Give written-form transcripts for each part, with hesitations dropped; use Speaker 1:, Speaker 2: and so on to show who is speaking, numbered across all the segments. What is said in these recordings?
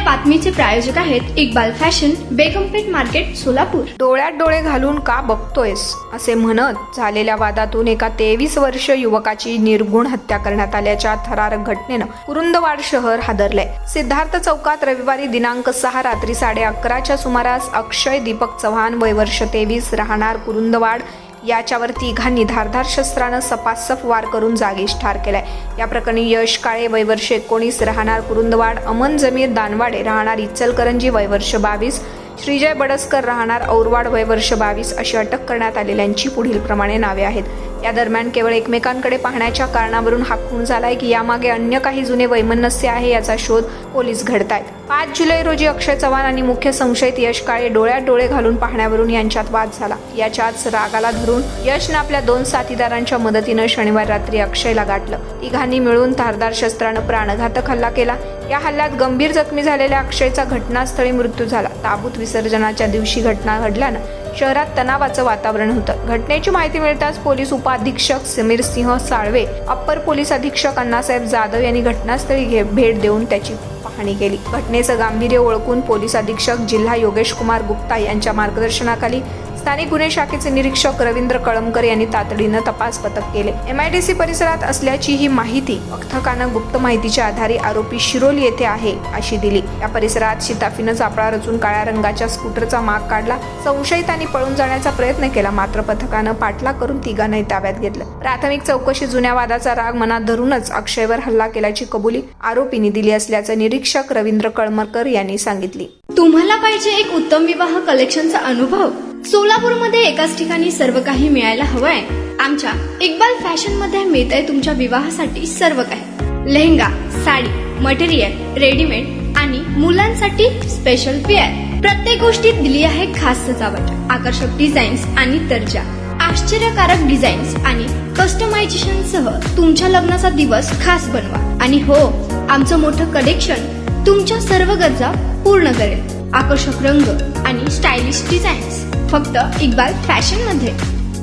Speaker 1: बातमीचे प्रायोजक आहेत Iqbal fashion, बेगमपेठ market, Solapur.
Speaker 2: डोळ्यात डोळे घालून का बघतोयस असे म्हणत झालेल्या वादातून एका 23 वर्ष युवकाची निर्घुण हत्या करण्यात आल्याच्या थरारक घटनेनं कुरुंदवाड शहर हादरलंय। सिद्धार्थ चौकात रविवारी दिनांक 6 रात्री 11:30च्या सुमारास अक्षय दीपक चव्हाण वय वर्ष 23 राहणार कुरुंदवाड याच्यावर तिघांनी धारदार शस्त्रानं सपासप वार करून जागीच ठार केलाय। या प्रकरणी यश काळे वय वर्ष 19 राहणार कुरुंदवाड, अमन जमीर दानवाडे राहणार इचलकरंजी वय वर्ष 22, श्रीजय बडसकर राहणार औरवाड वय वर्ष 22 अशी अटक करण्यात आलेल्यांची पुढील प्रमाणे नावे आहेत। या दरम्यान केवळ एकमेकांकडे पाहण्याच्या कारणावरून हा खून झालाय की यामागे अन्य काही जुने वैमनस्य आहे याचा शोध पोलीस घडतायत। 5 जुलै रोजी अक्षय चव्हाण आणि मुख्य संशयित यश काळे डोळ्यात डोळे घालून पाहण्यावरून यांच्यात वाद झाला। याच्याच रागाला धरून यशने आपल्या 2 साथीदारांच्या मदतीनं शनिवार रात्री अक्षयला गाठलं। तिघांनी मिळून धारदार शस्त्रानं प्राणघातक हल्ला केला। या हल्ल्यात गंभीर जखमी झालेल्या अक्षयचा घटनास्थळी मृत्यू झाला। ताबूत विसर्जनाच्या दिवशी घटना घडल्यानं शहरात तणावाचं वातावरण होतं। घटनेची माहिती मिळताच पोलीस उपअधीक्षक समीर सिंह साळवे, अप्पर पोलीस अधीक्षक अण्णासाहेब जाधव यांनी घटनास्थळी भेट देऊन त्याची पाहणी केली। घटनेचं गांभीर्य ओळखून पोलीस अधीक्षक जिल्हा योगेश कुमार गुप्ता यांच्या मार्गदर्शनाखाली स्थानिक गुन्हे शाखेचे निरीक्षक रवींद्र कळमकर यांनी तातडीनं तपास पथक केले। MIDC परिसरात असल्याची ही माहिती पथकानं गुप्त माहितीच्या आधारे आरोपी शिरोली येथे आहे अशी दिली। या परिसरात शिताफीनं सापळा रचून काळ्या रंगाच्या स्कूटरचा माग काढला। संशयितांनी पळून जाण्याचा प्रयत्न केला, मात्र पथकानं पाठलाग करून तिघांनाही ताब्यात घेतलं। प्राथमिक चौकशी जुन्या वादाचा राग मनात धरूनच अक्षयवर हल्ला केल्याची कबुली आरोपींनी दिली असल्याचं निरीक्षक रवींद्र कळमकर यांनी सांगितली।
Speaker 1: तुम्हाला पाहिजे एक उत्तम विवाह कलेक्शनचा अनुभव? सोलापूरमध्ये एकाच ठिकाणी सर्व काही मिळायला हवंय? आमच्या इक्बाल फॅशन मध्ये मिळतंय तुमच्या विवाहासाठी सर्व काही। लेहंगा, साडी, मटेरियल, रेडीमेड आणि मुलांसाठी स्पेशल वेअर। प्रत्येक गोष्टीत दिली आहे खास सजावट, आकर्षक डिझाईन्स आणि दर्जा, आश्चर्यकारक डिझाईन्स आणि कस्टमायझेशन सह तुमच्या लग्नाचा दिवस खास बनवा। आणि हो, आमचं मोठं कलेक्शन तुमच्या सर्व गरजा पूर्ण करेल। आकर्षक रंग आणि स्टायलिश डिझाईन्स फक्त इक्बाल फॅशन मध्ये।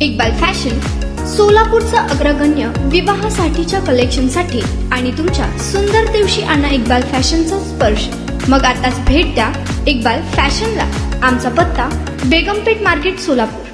Speaker 1: इक्बाल फॅशन सोलापूरचं अग्रगण्य विवाहासाठीच्या कलेक्शनसाठी आणि तुमच्या सुंदर दिवशी आणा इक्बाल फॅशनचा स्पर्श। मग आताच भेट द्या इक्बाल फॅशनला। आमचा पत्ता बेगमपेठ मार्केट, सोलापूर।